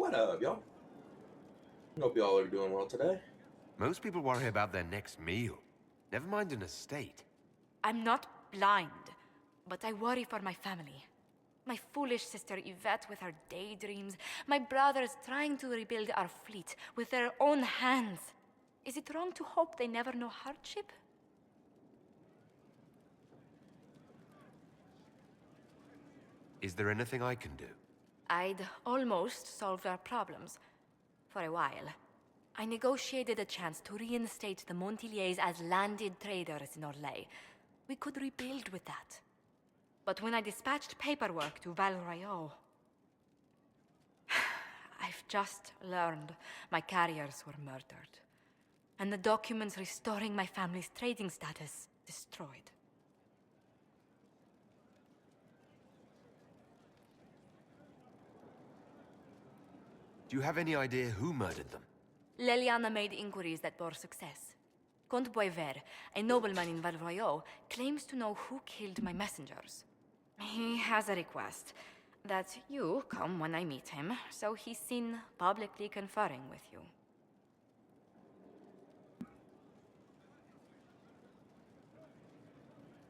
What up, y'all? Hope y'all are doing well today. Most people worry about their next meal. Never mind an estate. I'm not blind, but I worry for my family. My foolish sister Yvette with her daydreams. My brothers trying to rebuild our fleet with their own hands. Is it wrong to hope they never know hardship? Is there anything I can do? I'd almost solved our problems. For a while. I negotiated a chance to reinstate the Montiliers as landed traders in Orlais. We could rebuild with that. But when I dispatched paperwork to Val Royeaux, I've just learned my carriers were murdered. And the documents restoring my family's trading status destroyed. Do you have any idea who murdered them? Leliana made inquiries that bore success. Comte Boisvert, a nobleman in Val Royeaux, claims to know who killed my messengers. He has a request that you come when I meet him, so he's seen publicly conferring with you.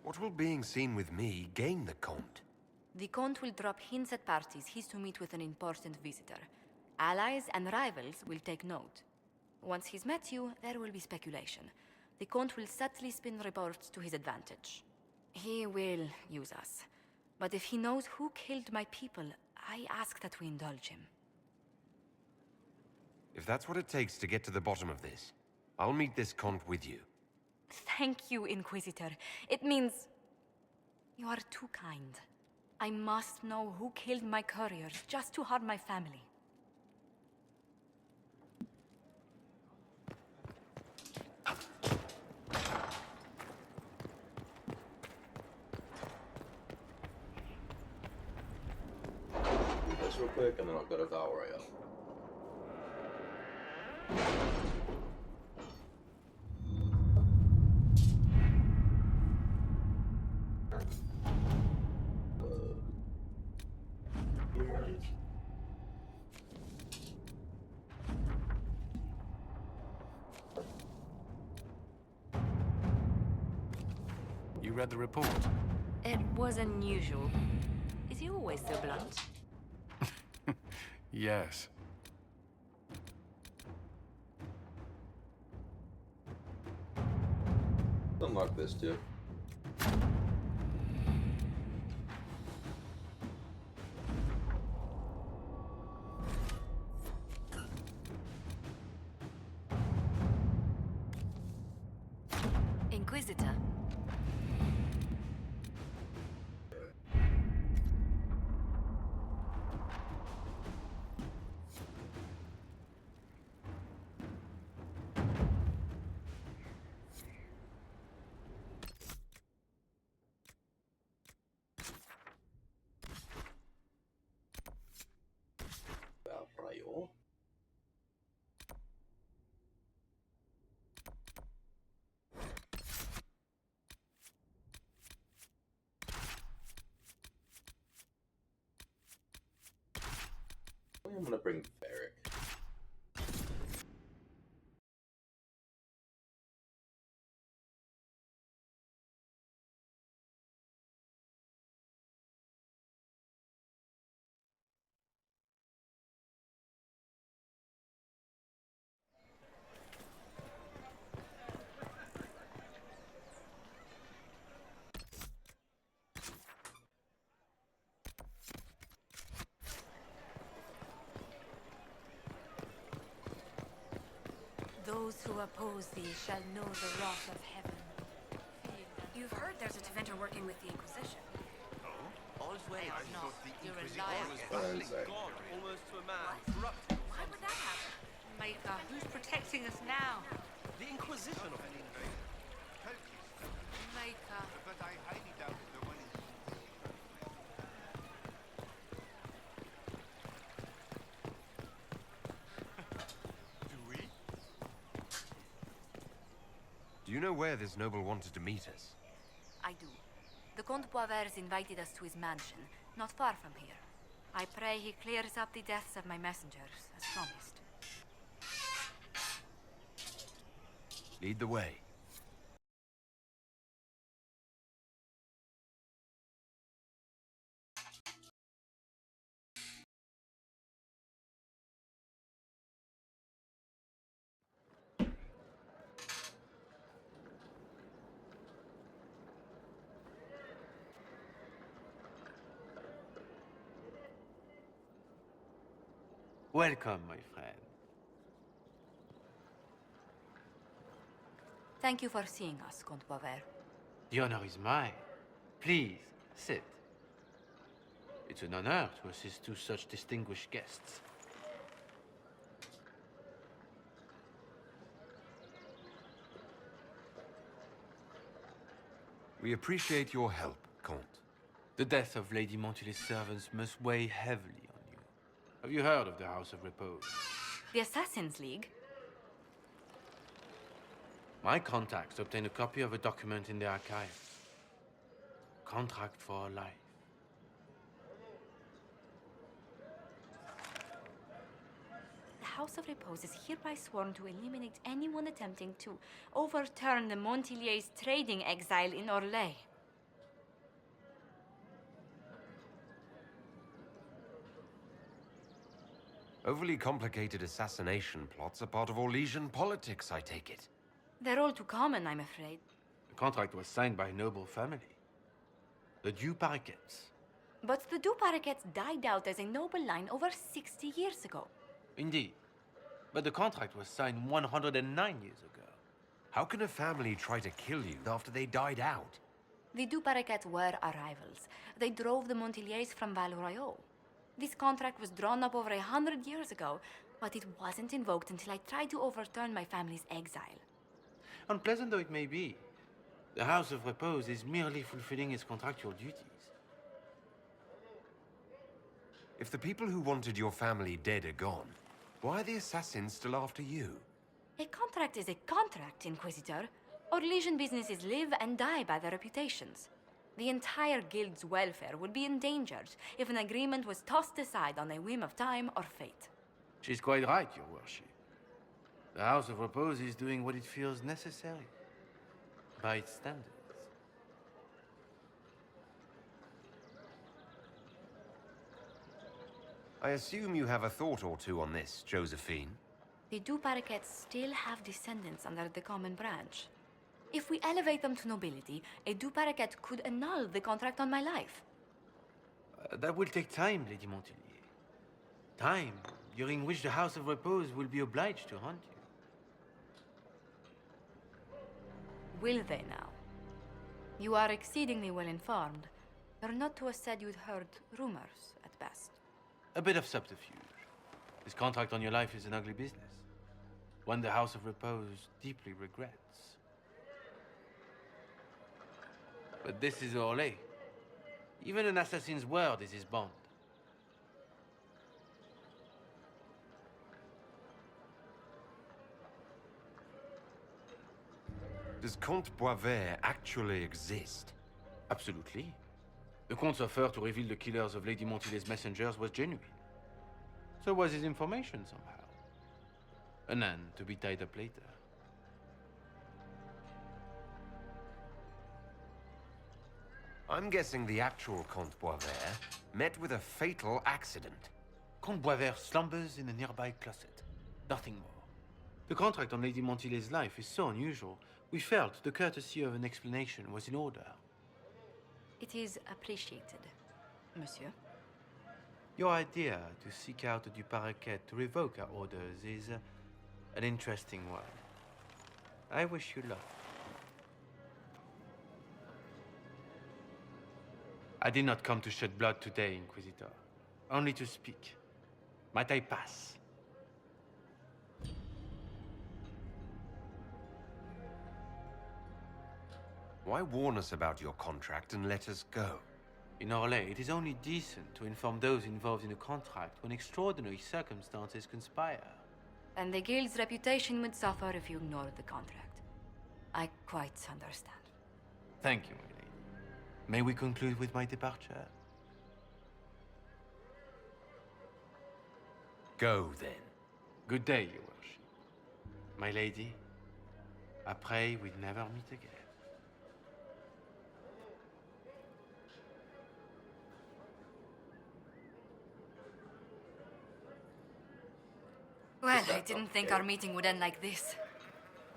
What will being seen with me gain the Comte? The Comte will drop hints at parties he's to meet with an important visitor. Allies and rivals will take note. Once he's met you, there will be speculation. The Comte will subtly spin reports to his advantage. He will use us. But if he knows who killed my people, I ask that we indulge him. If that's what it takes to get to the bottom of this, I'll meet this Comte with you. Thank you, Inquisitor. It means... you are too kind. I must know who killed my couriers just to harm my family. Do this real quick, and then I'll go to Val Royeaux. You read the report? It was unusual. Is he always so blunt? Yes. Unlock this too. Inquisitor. Val Royeaux. I'm gonna bring Barrick. Those who oppose thee shall know the wrath of heaven. You've heard there's a Teventer working with the Inquisition. All's well. They are not. You're a liar. God, almost to a man. Corrupted. Why would that happen? Maker, who's protecting us now? The Inquisition of Maker. But I highly doubt the one in... Do we? Do you know where this noble wanted to meet us? I do. The Comte Boisvert invited us to his mansion, not far from here. I pray he clears up the deaths of my messengers, as promised. Lead the way. Welcome, my friend. Thank you for seeing us, Comte Boisvert. The honor is mine. Please, sit. It's an honor to assist two such distinguished guests. We appreciate your help, Comte. The death of Lady Montily's servants must weigh heavily on you. Have you heard of the House of Repose? The Assassin's League? My contacts obtained a copy of a document in the archives. Contract for life. The House of Repose is hereby sworn to eliminate anyone attempting to overturn the Montiliers' trading exile in Orlais. Overly complicated assassination plots are part of Orlesian politics, I take it. They're all too common, I'm afraid. The contract was signed by a noble family. The Du Paraquets. But the Du Paraquets died out as a noble line over 60 years ago. Indeed. But the contract was signed 109 years ago. How can a family try to kill you after they died out? The Du Paraquets were our rivals. They drove the Montiliers from Val Royaux. This contract was drawn up over 100 years ago, but it wasn't invoked until I tried to overturn my family's exile. Unpleasant though it may be, the House of Repose is merely fulfilling its contractual duties. If the people who wanted your family dead are gone, why are the assassins still after you? A contract is a contract, Inquisitor. Orlesian businesses live and die by their reputations. The entire guild's welfare would be endangered if an agreement was tossed aside on a whim of time or fate. She's quite right, Your Worship. The House of Repose is doing what it feels necessary, by its standards. I assume you have a thought or two on this, Josephine. The Du Paraquets still have descendants under the common branch. If we elevate them to nobility, a Du Paraquet could annul the contract on my life. That will take time, Lady Montilier. Time during which the House of Repose will be obliged to hunt you. Will they now? You are exceedingly well informed. You're not to have said you'd heard rumors, at best. A bit of subterfuge. This contract on your life is an ugly business. One the House of Repose deeply regrets. But this is Orlais. Even an assassin's word is his bond. Does Comte Boisvert actually exist? Absolutely. The Comte's offer to reveal the killers of Lady Montily's messengers was genuine. So was his information somehow. An end to be tied up later. I'm guessing the actual Comte Boisvert met with a fatal accident. Comte Boisvert slumbers in a nearby closet. Nothing more. The contract on Lady Montily's life is so unusual, we felt the courtesy of an explanation was in order. It is appreciated, monsieur. Your idea to seek out the Du Paraquet to revoke our orders is an interesting one. I wish you luck. I did not come to shed blood today, Inquisitor. Only to speak. Might I pass? Why warn us about your contract and let us go? In Orlais, it is only decent to inform those involved in a contract when extraordinary circumstances conspire. And the guild's reputation would suffer if you ignored the contract. I quite understand. Thank you, my lady. May we conclude with my departure? Go, then. Good day, your worship. My lady, I pray we never meet again. Well, I didn't think our meeting would end like this.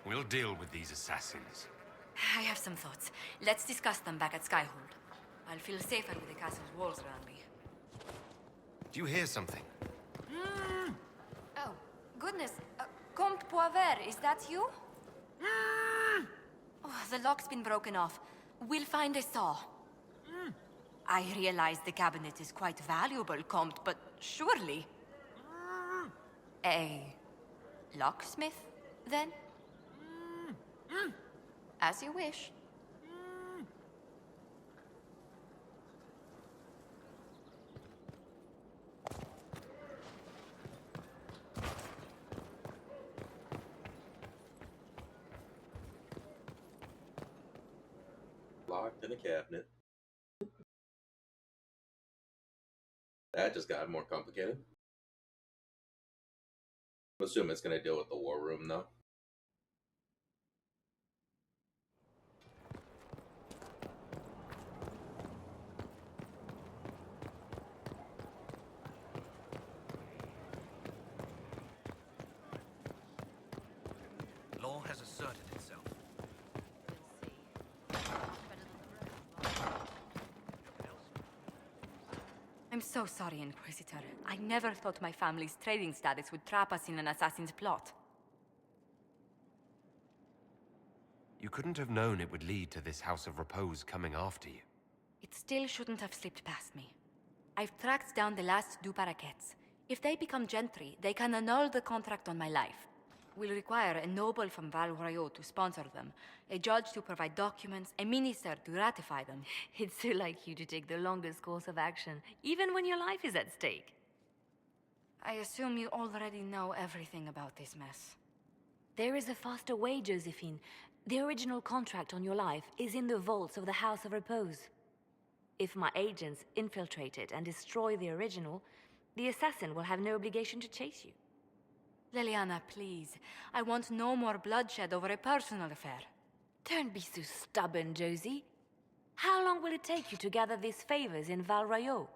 We'll deal with these assassins. I have some thoughts. Let's discuss them back at Skyhold. I'll feel safer with the castle's walls around me. Do you hear something? Oh, goodness. Comte Poivert, is that you? Oh, the lock's been broken off. We'll find a saw. I realize the cabinet is quite valuable, Comte, but surely... A locksmith, then? As you wish. Locked in a cabinet. That just got more complicated. I assume it's going to deal with the war room, though. Law has asserted itself. I'm so sorry, Inquisitor. I never thought my family's trading status would trap us in an assassin's plot. You couldn't have known it would lead to this House of Repose coming after you. It still shouldn't have slipped past me. I've tracked down the last two paraquets. If they become gentry, they can annul the contract on my life. We'll require a noble from Val Royaux to sponsor them, a judge to provide documents, a minister to ratify them. It's so like you to take the longest course of action, even when your life is at stake. I assume you already know everything about this mess. There is a faster way, Josephine. The original contract on your life is in the vaults of the House of Repose. If my agents infiltrate it and destroy the original, the assassin will have no obligation to chase you. Leliana, please. I want no more bloodshed over a personal affair. Don't be so stubborn, Josie. How long will it take you to gather these favors in Val Royaux?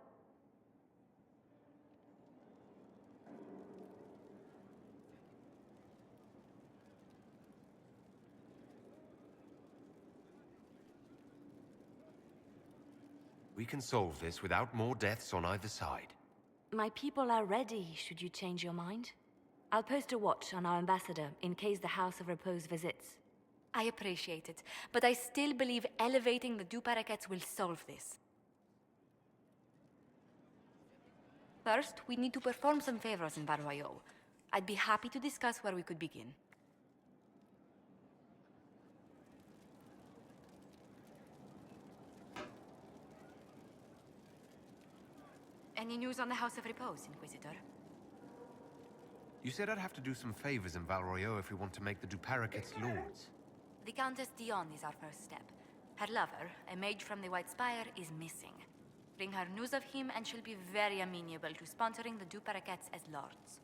We can solve this without more deaths on either side. My people are ready, should you change your mind. I'll post a watch on our ambassador in case the House of Repose visits. I appreciate it, but I still believe elevating the deux paraquets will solve this. First, we need to perform some favors in Val Royaux. I'd be happy to discuss where we could begin. Any news on the House of Repose, Inquisitor? You said I'd have to do some favors in Val Royaux if we want to make the Duparaquets lords. The Countess Dion is our first step. Her lover, a mage from the White Spire, is missing. Bring her news of him and she'll be very amenable to sponsoring the Duparaquets as lords.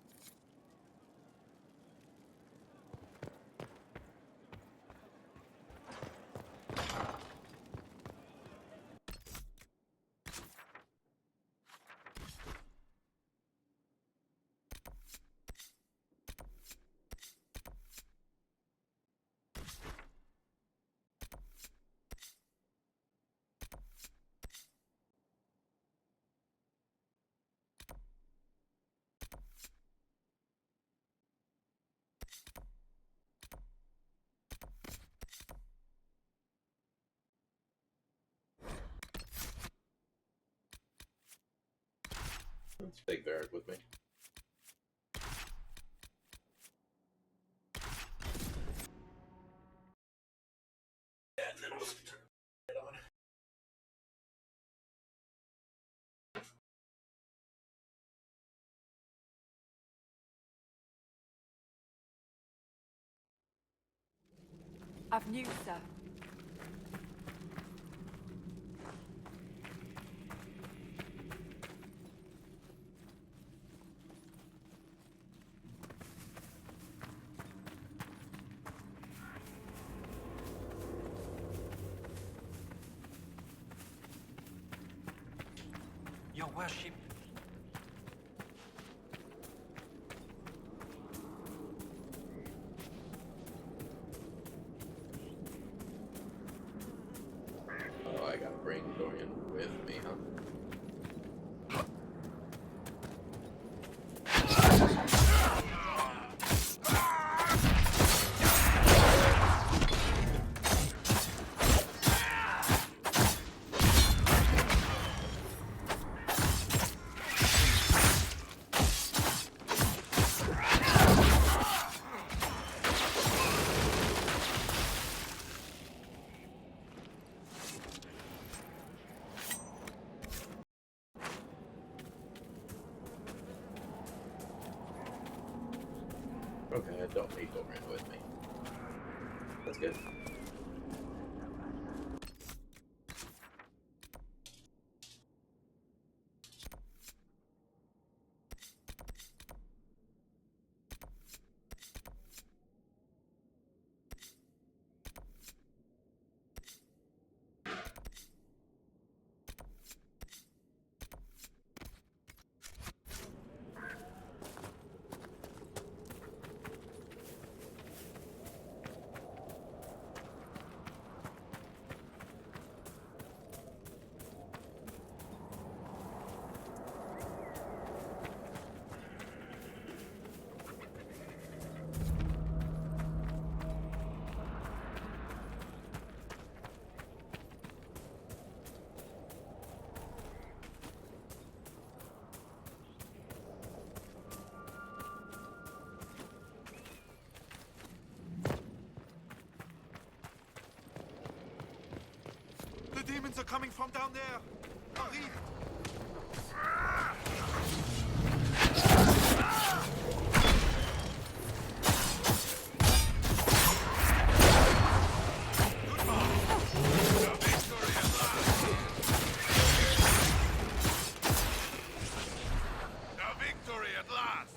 Let's take Varric with me. Yeah, and then we'll turn it on. I've news, sir. Your worship. Oh, I gotta bring Dorian with me, huh? Okay, I don't need Dorian with me. That's good. The demons are coming from down there! Hurry! The victory at last!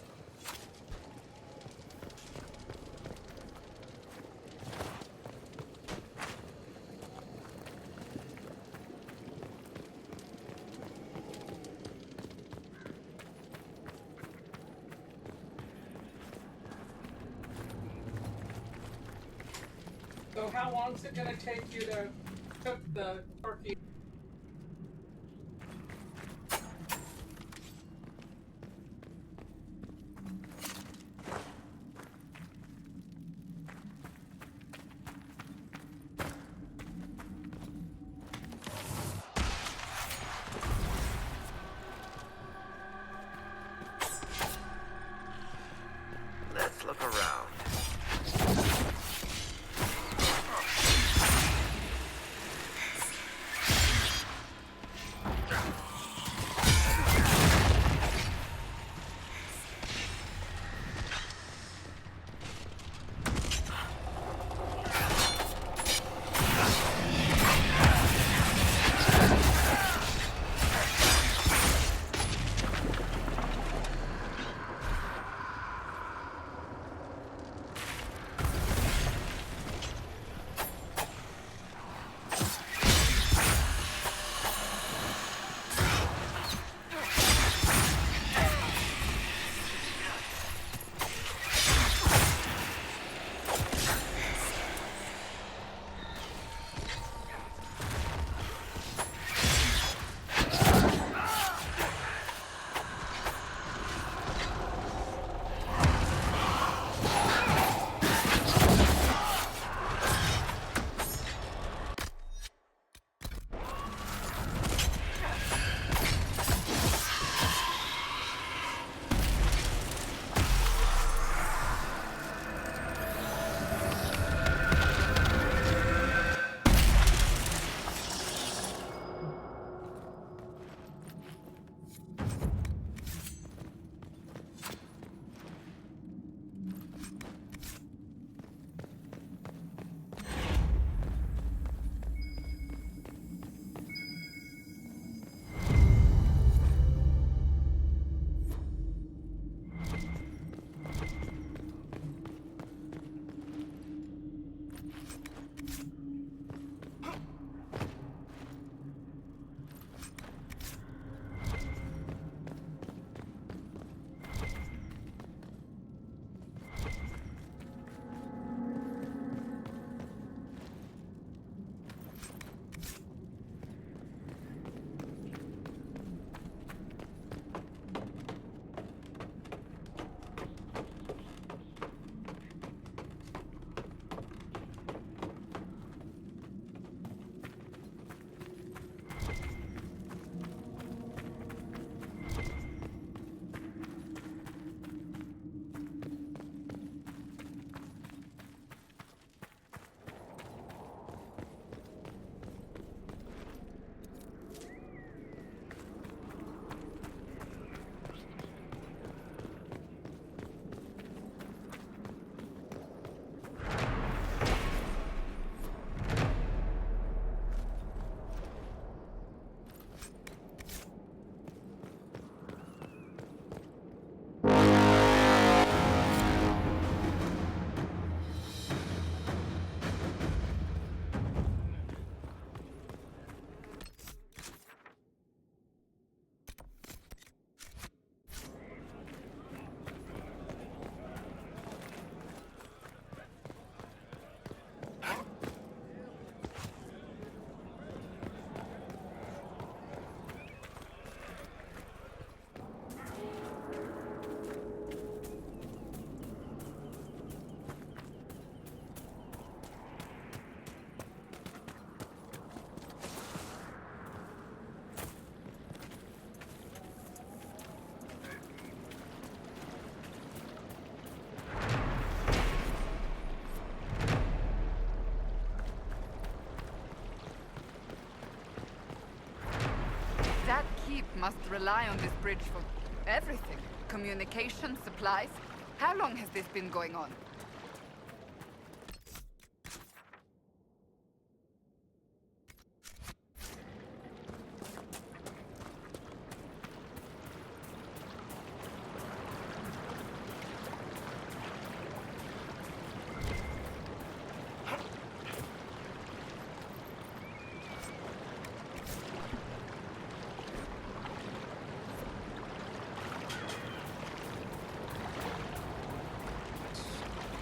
So how long is it going to take you to cook the turkey? Let's look around. keep must rely on this bridge for everything. Communication, supplies. How long has this been going on?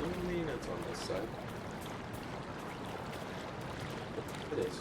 I mean, it's on this side. It is.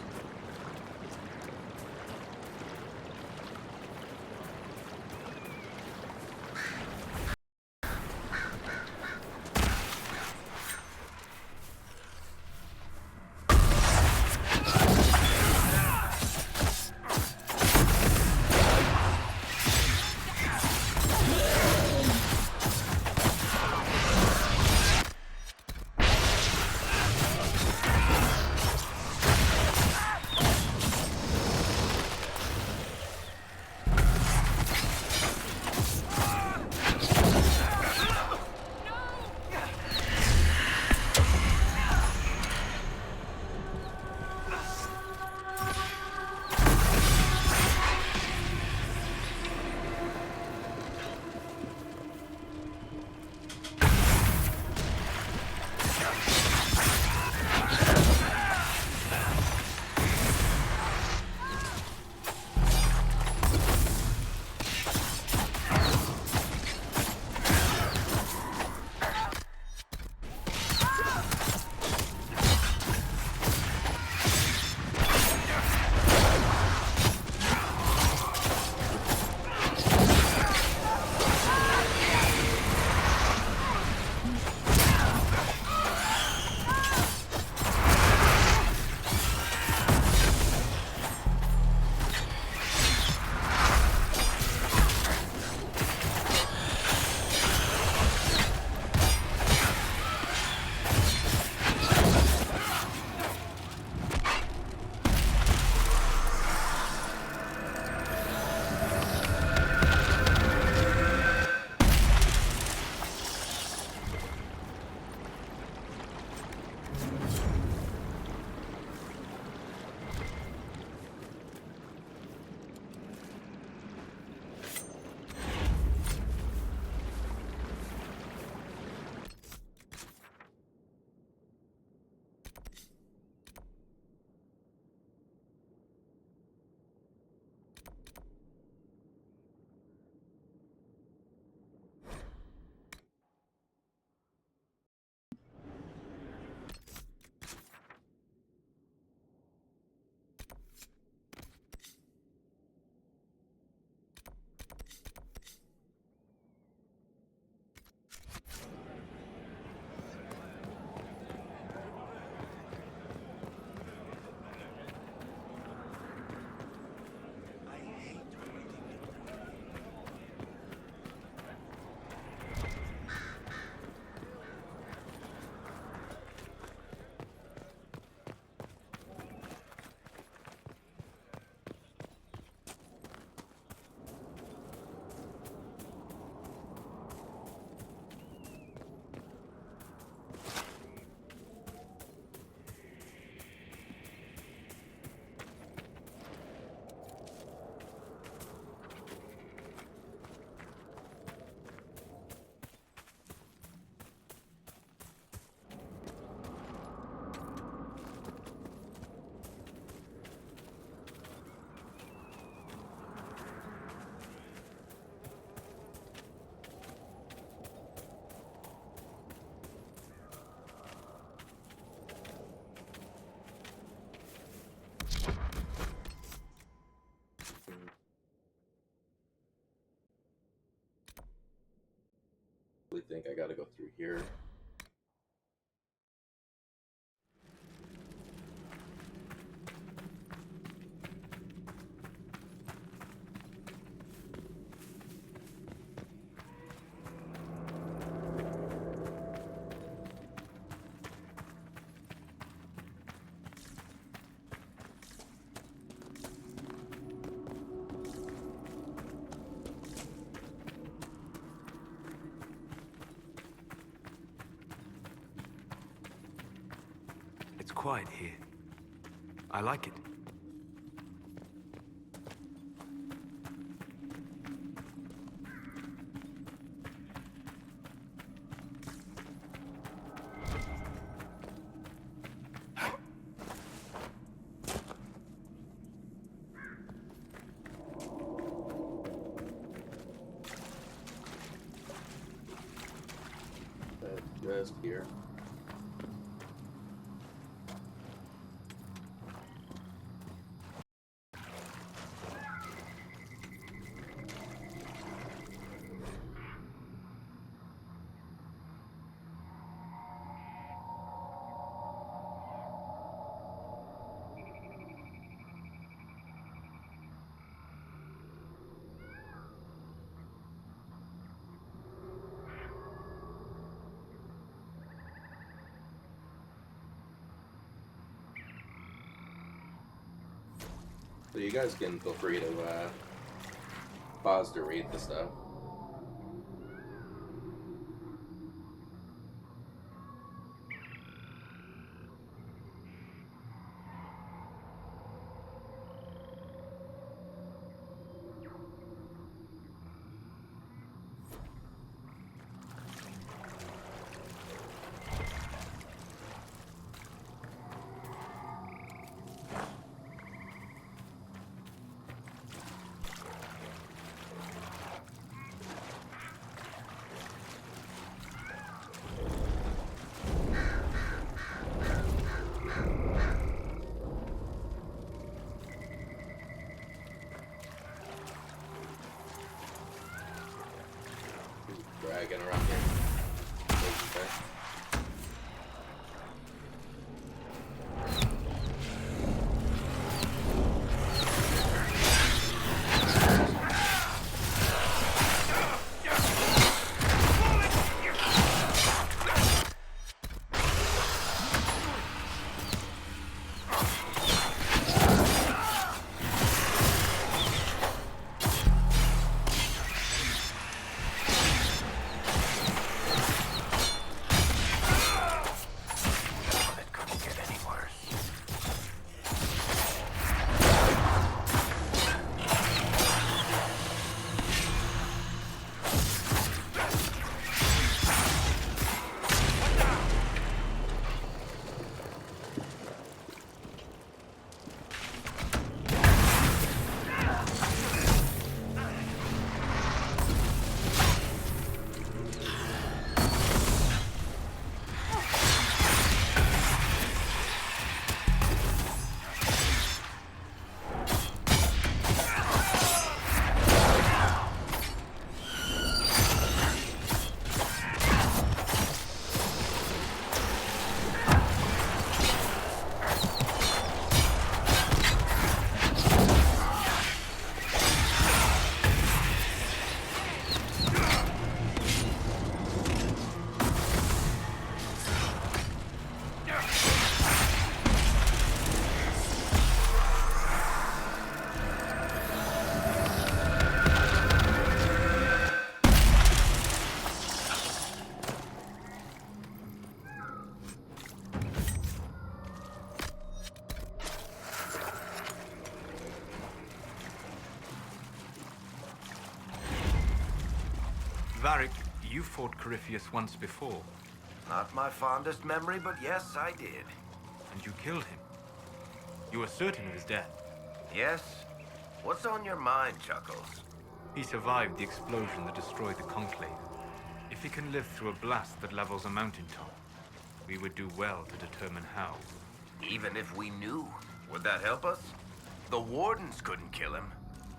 I think I gotta go through here. quiet here. I like it. Just here. So you guys can feel free to pause to read the stuff. Dragging around here. Okay. Varric, you fought Corypheus once before, Not my fondest memory, but yes, I did. and you killed him. You were certain of his death. Yes? What's on your mind, Chuckles? He survived the explosion that destroyed the Conclave. If he can live through a blast that levels a mountaintop, we would do well to determine how. Even if we knew, would that help us? The Wardens couldn't kill him,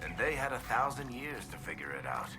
and they had 1,000 years to figure it out.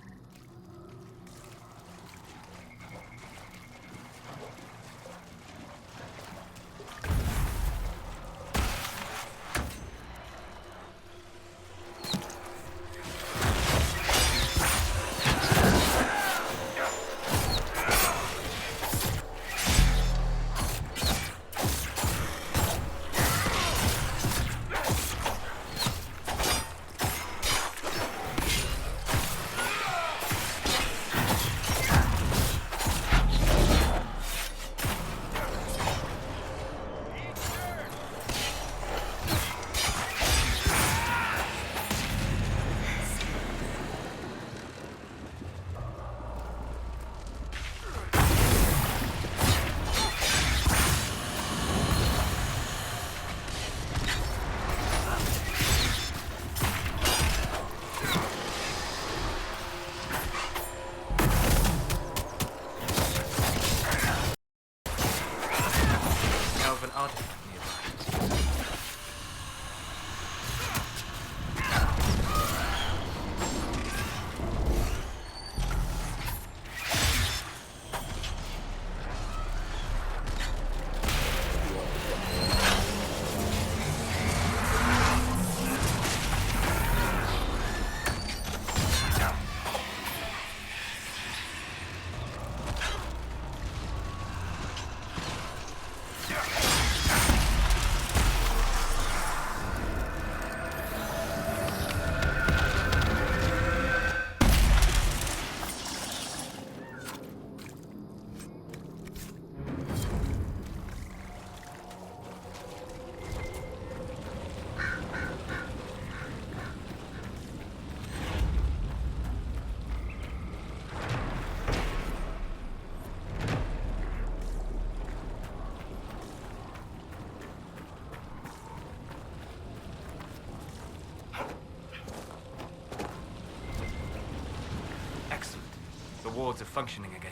wards are functioning again.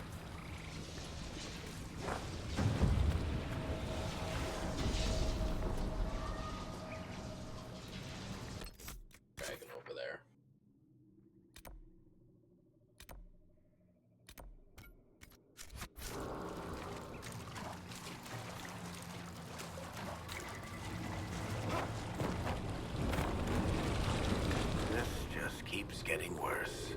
Dragon over there. This just keeps getting worse.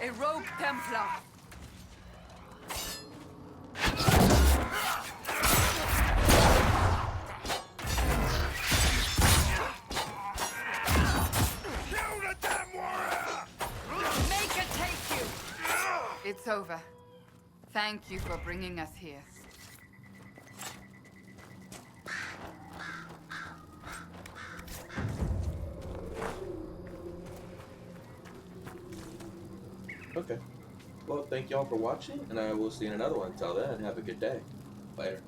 A rogue Templar. Make it take you. It's over. Thank you for bringing us here. Okay. Well, thank y'all for watching, and I will see you in another one. Until then, have a good day. Later.